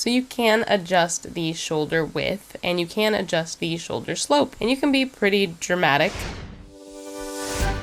So you can adjust the shoulder width and you can adjust the shoulder slope, and you can be pretty dramatic.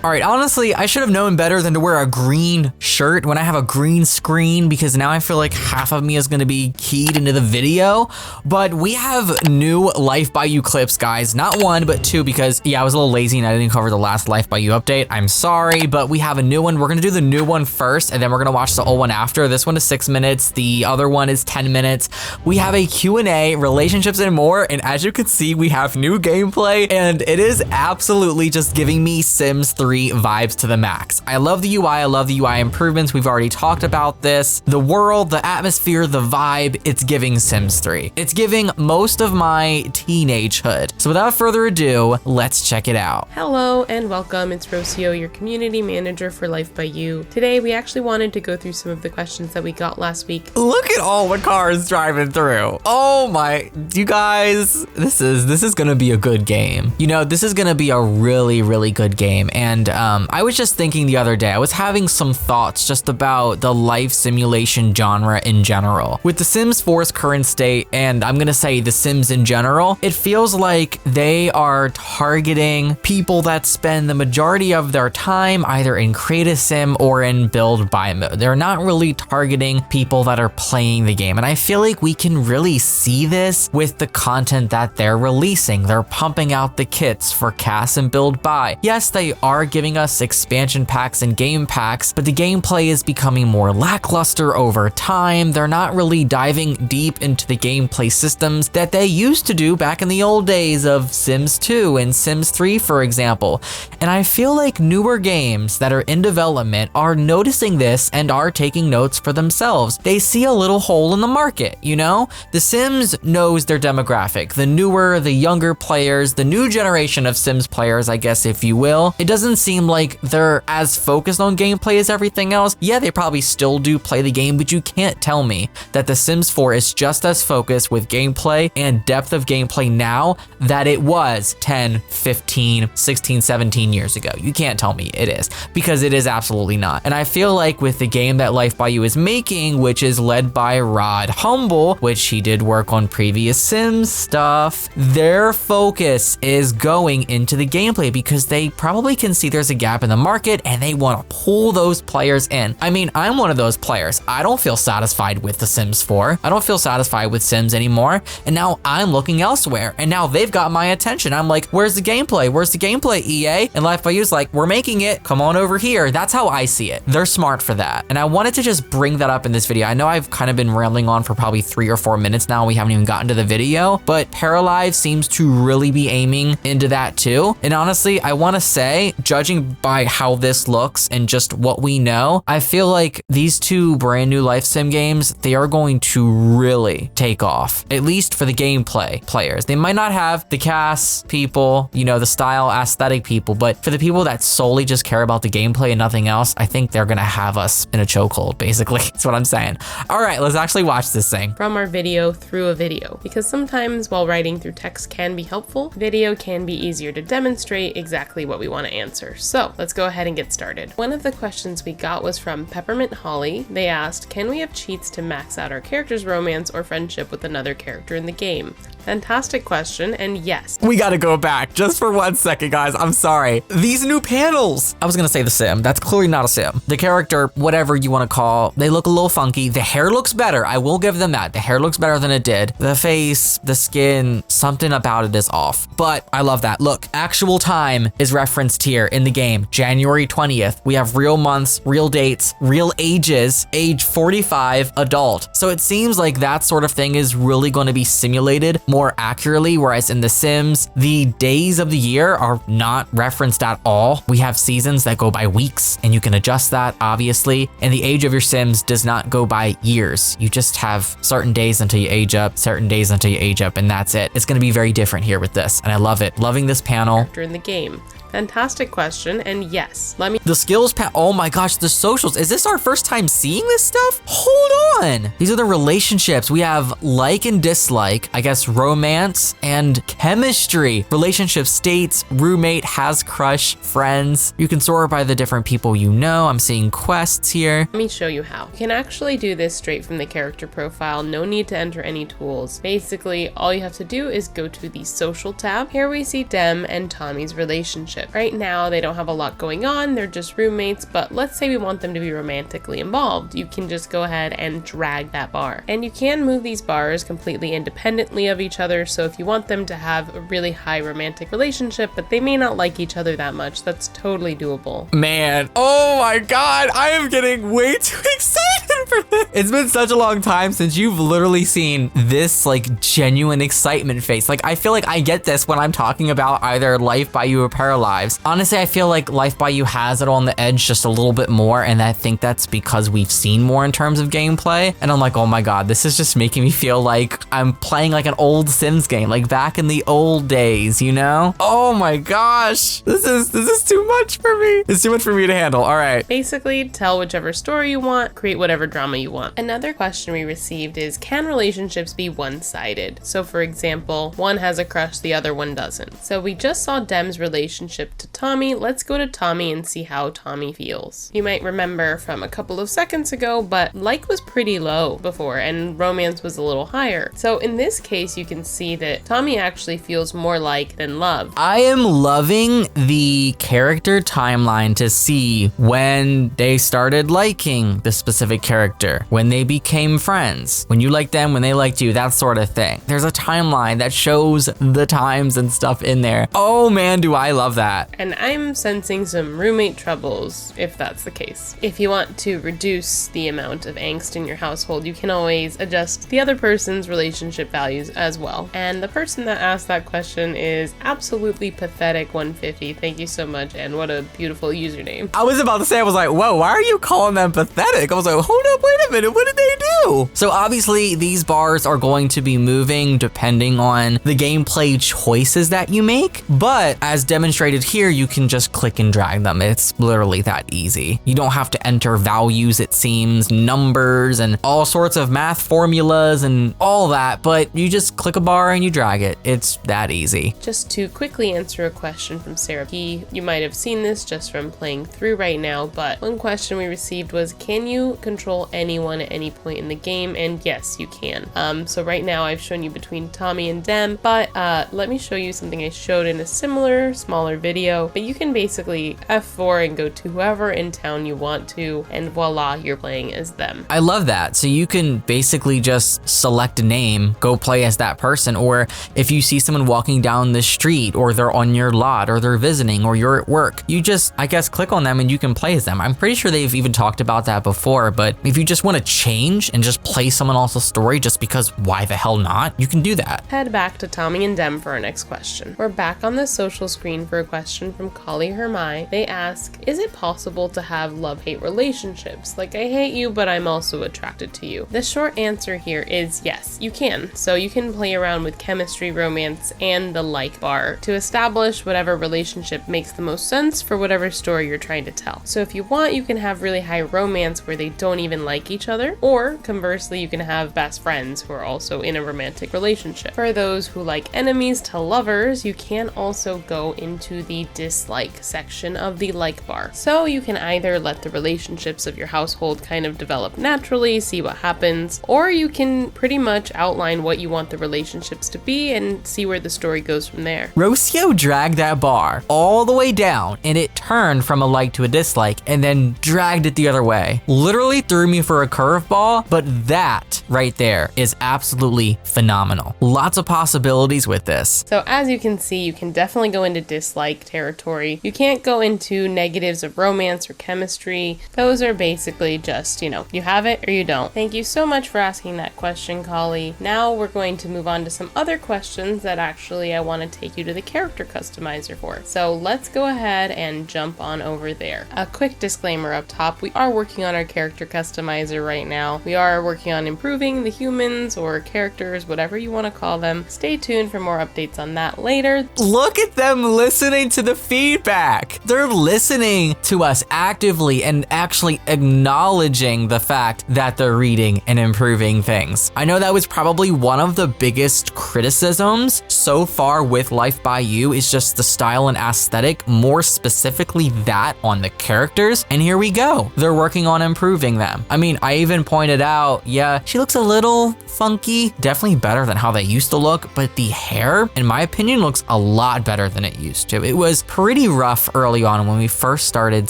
All right, honestly, I should have known better than to wear a green shirt when I have a green screen, because now I feel like half of me is gonna be keyed into the video. But we have new Life by You clips, guys. Not one, but two, because yeah, I was a little lazy and I didn't cover the last Life by You update. I'm sorry, but we have a new one. We're gonna do the new one first, and then we're gonna watch the old one after. This one is 6 minutes. The other one is 10 minutes. We have a Q&A, relationships and more. And as you can see, we have new gameplay, and it is absolutely just giving me Sims 3 vibes to the max. I love the UI, I love the UI improvements. We've already talked about this. The world, the atmosphere, the vibe, it's giving Sims 3. It's giving most of my teenagehood. So without further ado, let's check it out. Hello and welcome, it's Rocio, your community manager for Life by You. Today we actually wanted to go through some of the questions that we got last week. Look at all the cars driving through. Oh my, you guys, this is gonna be a good game. You know, this is gonna be a really, really good game. And I was just thinking the other day, I was having some thoughts just about the life simulation genre in general. With The Sims 4's current state, and I'm gonna say The Sims in general, it feels like they are targeting people that spend the majority of their time either in Create a Sim or in Build Buy mode. They're not really targeting people that are playing the game. And I feel like we can really see this with the content that they're releasing. They're pumping out the kits for Cast and Build Buy. Yes, they are giving us expansion packs and game packs, but the gameplay is becoming more lackluster over time. They're not really diving deep into the gameplay systems that they used to do back in the old days of Sims 2 and Sims 3, for example. And I feel like newer games that are in development are noticing this and are taking notes for themselves. They see a little hole in the market, you know? The Sims knows their demographic, the newer, the younger players, the new generation of Sims players, I guess, if you will. It doesn't seem like they're as focused on gameplay as everything else. Yeah, they probably still do play the game, but you can't tell me that The Sims 4 is just as focused with gameplay and depth of gameplay now that it was 10, 15, 16, 17 years ago. You can't tell me it is, because it is absolutely not. And I feel like with the game that Life by You is making, which is led by Rod Humble, which he did work on previous Sims stuff, their focus is going into the gameplay because they probably can see there's a gap in the market and they want to pull those players in. I mean, I'm one of those players. I don't feel satisfied with The Sims 4. I don't feel satisfied with Sims anymore. And now I'm looking elsewhere. And now they've got my attention. I'm like, where's the gameplay? Where's the gameplay, EA? And Life by You's like, we're making it. Come on over here. That's how I see it. They're smart for that. And I wanted to just bring that up in this video. I know I've kind of been rambling on for probably 3 or 4 minutes now. We haven't even gotten to the video, but Paralive seems to really be aiming into that too. And honestly, I want to say, judging by how this looks and just what we know, I feel like these two brand new life sim games, they are going to really take off, at least for the gameplay players. They might not have the cast people, you know, the style aesthetic people, but for the people that solely just care about the gameplay and nothing else, I think they're gonna have us in a chokehold, basically. That's what I'm saying. All right, let's actually watch this thing. From our video through a video, because sometimes while writing through text can be helpful, video can be easier to demonstrate exactly what we want to answer. So let's go ahead and get started. One of the questions we got was from Peppermint Holly. They asked, can we have cheats to max out our character's romance or friendship with another character in the game? Fantastic question, and yes. We gotta go back just for 1 second, guys. I'm sorry. These new panels. I was gonna say the sim. That's clearly not a sim. The character, whatever you wanna call, they look a little funky. The hair looks better. I will give them that. The hair looks better than it did. The face, the skin, something about it is off. But I love that. Look, actual time is referenced here in the game. January 20th. We have real months, real dates, real ages, age 45, adult. So it seems like that sort of thing is really gonna be simulated more accurately, whereas in The Sims, the days of the year are not referenced at all. We have seasons that go by weeks, and you can adjust that, obviously, and the age of your Sims does not go by years. You just have certain days until you age up, certain days until you age up, and that's it. It's gonna be very different here with this, and I love it. Loving this panel. Character in the game. Fantastic question, and yes, let me The skills oh my gosh, the socials. Is this our first time seeing this stuff? Hold on. These are the relationships. We have like and dislike, I guess romance and chemistry. Relationship states, roommate, has crush, friends. You can sort by the different people you know. I'm seeing quests here. Let me show you how. You can actually do this straight from the character profile. No need to enter any tools. Basically, all you have to do is go to the social tab. Here we see Dem and Tommy's relationship. Right now, they don't have a lot going on. They're just roommates, but let's say we want them to be romantically involved. You can just go ahead and drag that bar. And you can move these bars completely independently of each other. So if you want them to have a really high romantic relationship, but they may not like each other that much, that's totally doable. Man, oh my God, I am getting way too excited for this. It's been such a long time since you've literally seen this like genuine excitement face. Like I feel like I get this when I'm talking about either Life by You or Paralives. Honestly, I feel like Life by You has it on the edge just a little bit more, and I think that's because we've seen more in terms of gameplay. And I'm like, oh my God, this is just making me feel like I'm playing like an old Sims game, like back in the old days, you know? Oh my gosh, this is too much for me. It's too much for me to handle. All right. Basically, tell whichever story you want, create whatever drama you want. Another question we received is, can relationships be one-sided? So for example, one has a crush, the other one doesn't. So we just saw Dem's relationship to Tommy. Let's go to Tommy and see how Tommy feels. You might remember from a couple of seconds ago, but like was pretty low before and romance was a little higher. So in this case, you can see that Tommy actually feels more like than love. I am loving the character timeline to see when they started liking the specific character, when they became friends, when you liked them, when they liked you, that sort of thing. There's a timeline that shows the times and stuff in there. Oh man, do I love that. And I'm sensing some roommate troubles, if that's the case. If you want to reduce the amount of angst in your household, you can always adjust the other person's relationship values as well. And the person that asked that question is absolutely pathetic 150. Thank you so much, and what a beautiful username. I was about to say, I was like, whoa, why are you calling them pathetic? I was like, hold up, wait a minute, what did they do? So obviously these bars are going to be moving depending on the gameplay choices that you make, but as demonstrated here, you can just click and drag them. It's literally that easy. You don't have to enter values, it seems, numbers, and all sorts of math formulas and all that, but you just click a bar and you drag it. It's that easy. Just to quickly answer a question from Sarah P. You might have seen this just from playing through right now, but one question we received was, can you control anyone at any point in the game? And yes, you can. So right now I've shown you between Tommy and Dem, but let me show you something I showed in a similar, smaller video. But you can basically F4 and go to whoever in town you want to, and voila, you're playing as them. I love that. So you can basically just select a name, go play as that person, or if you see someone walking down the street, or they're on your lot, or they're visiting, or you're at work, you just, I guess, click on them and you can play as them. I'm pretty sure they've even talked about that before, but if you just want to change and just play someone else's story just because why the hell not, you can do that. Head back to Tommy and Dem for our next question. We're back on the social screen for a question from Kali Hermai. They ask, is it possible to have love-hate relationships? Like, I hate you, but I'm also attracted to you. The short answer here is yes, you can. So you can play around with chemistry, romance, and the like bar to establish whatever relationship makes the most sense for whatever story you're trying to tell. So if you want, you can have really high romance where they don't even like each other, or conversely, you can have best friends who are also in a romantic relationship. For those who like enemies to lovers, you can also go into the dislike section of the like bar. So you can either let the relationships of your household kind of develop naturally, see what happens, or you can pretty much outline what you want the relationships to be and see where the story goes from there. Rocio dragged that bar all the way down and it turned from a like to a dislike and then dragged it the other way. Literally threw me for a curveball, but that right there is absolutely phenomenal. Lots of possibilities with this. So as you can see, you can definitely go into dislike territory. You can't go into negatives of romance or chemistry. Those are basically just, you have it or you don't. Thank you so much for asking that question, Kali. Now we're going to move on to some other questions that actually I want to take you to the character customizer for. So let's go ahead and jump on over there. A quick disclaimer up top, we are working on our character customizer right now. We are are working on improving the humans or characters, whatever you want to call them. Stay tuned for more updates on that later. Look at them listening to the feedback. They're listening to us actively and actually acknowledging the fact that they're reading and improving things. I know that was probably one of the biggest criticisms so far with Life by You is just the style and aesthetic, more specifically that on the characters. And here we go. They're working on improving them. I mean, I even pointed out, yeah, she looks a little funky, definitely better than how they used to look, but the hair, in my opinion, looks a lot better than it used to. It was pretty rough early on when we first started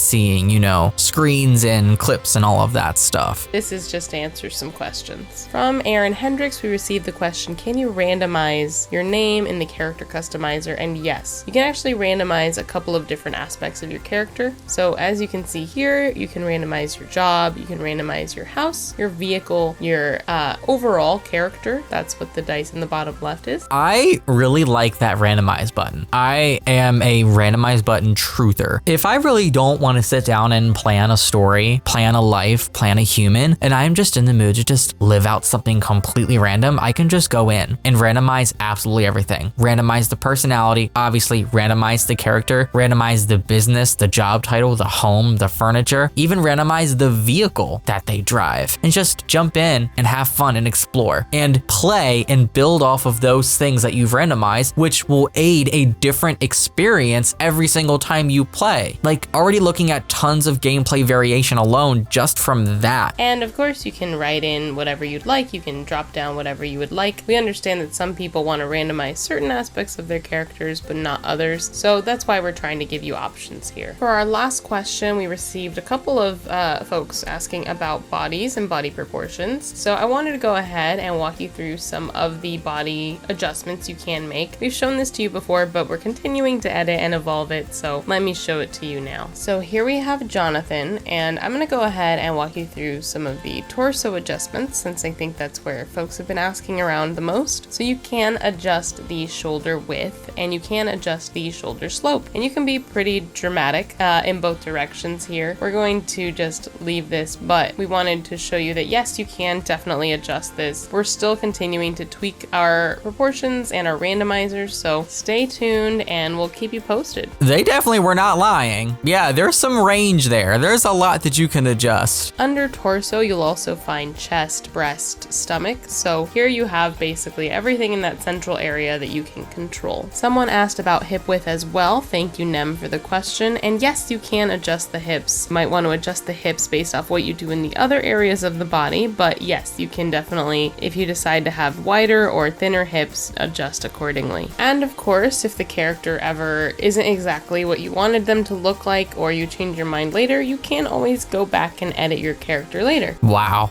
seeing, you know, screens and clips and all of that stuff. This is just to answer some questions. From Aaron Hendricks, we received the question, can you randomize your name in the character customizer? And yes, you can actually randomize a couple of different aspects of your character. So as you can see here, you can randomize your job, you can randomize your house, your vehicle, your overall character. That's what the dice in the bottom left is. I really like that randomize button. I am a randomize button truther. If I really don't want to sit down and plan a story, plan a life, plan a human, and I'm just in the mood to just live out something completely random, I can just go in and randomize absolutely everything. Randomize the personality, obviously randomize the character, randomize the business, the job title, the home, the furniture, even randomize the vehicle that they drive, and just jump in and have fun and explore and play and build off of those things that you've randomized, which will aid a different experience every single time you play. Like already looking at tons of gameplay variation alone just from that. And of course you can write in whatever you'd like, you can drop down whatever you would like. We understand that some people want to randomize certain aspects of their characters but not others, so that's why we're trying to give you options here. For our last question, we received a couple of folks asking about bodies and body proportions, so I wanted to go ahead and walk you through some of the body adjustments you can make. We've shown this to you before, but we're continuing to edit and evolve it, so let me show it to you now. So here we have Jonathan, and I'm going to go ahead and walk you through some of the torso adjustments, since I think that's where folks have been asking around the most. So you can adjust the shoulder width, and you can adjust the shoulder slope, and you can be pretty dramatic in both directions here. We're going to just leave this, but we wanted to show you that yes, you can definitely adjust this. We're still continuing to tweak our proportions and our randomizers, so stay tuned and we'll keep you posted. They definitely were not lying. Yeah, there's some range there. There's a lot that you can adjust. Under torso, you'll also find chest, breast, stomach. So here you have basically everything in that central area that you can control. Someone asked about hip width as well. Thank you, Nem, for the question. And yes, you can adjust the hips. You might want to adjust the hips based off what you do in the other areas of the body, but yes, you can definitely, if you decide to have wider or thinner hips, adjust accordingly. And of course, if the character ever isn't exactly what you wanted them to look like, or you change your mind later, you can always go back and edit your character later. Wow,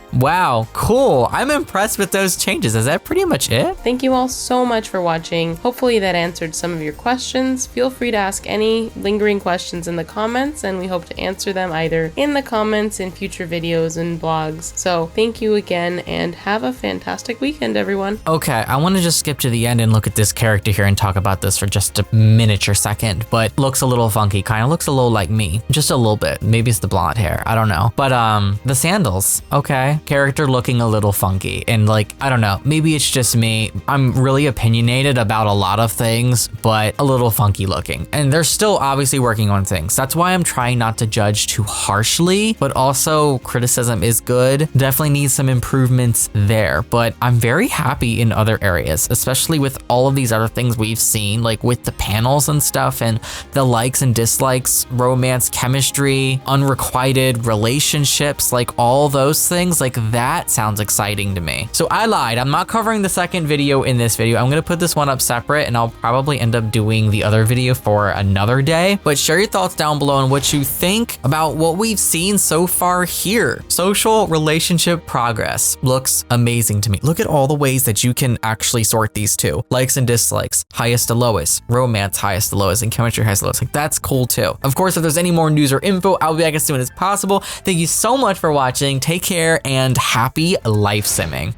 cool. I'm impressed with those changes. Is that pretty much it? Thank you all so much for watching. Hopefully that answered some of your questions. Feel free to ask any lingering questions in the comments, and we hope to answer them either in the comments, in future videos and blogs. So thank you again, and have a fantastic weekend, everyone. Okay, I want to just skip to the end and look at this character here and talk about this for just a miniature second, but looks a little funky, kind of looks a little like me, just a little bit. Maybe it's the blonde hair, I don't know. But the sandals, okay, character looking a little funky, and like, I don't know, maybe it's just me. I'm really opinionated about a lot of things, but a little funky looking, and they're still obviously working on things. That's why I'm trying not to judge too harshly, but also criticism is good. Definitely needs some improvements there, but I'm very happy in other areas, especially with all of these other things we've seen, like with the panels and stuff, and the likes and dislikes, romance, chemistry, unrequited relationships, like all those things, like that sounds exciting to me. So I lied, I'm not covering the second video in this video. I'm gonna put this one up separate, and I'll probably end up doing the other video for another day, but share your thoughts down below on what you think about what we've seen so far here. Social relationship progress looks amazing to me. Look at all the ways that you can actually sort these two. Likes and dislikes, highest to lowest, romance highest to lowest, and chemistry highest to lowest. Like that's cool too. Of course, if there's any more news or info, I'll be back as soon as possible. Thank you so much for watching. Take care and happy life simming.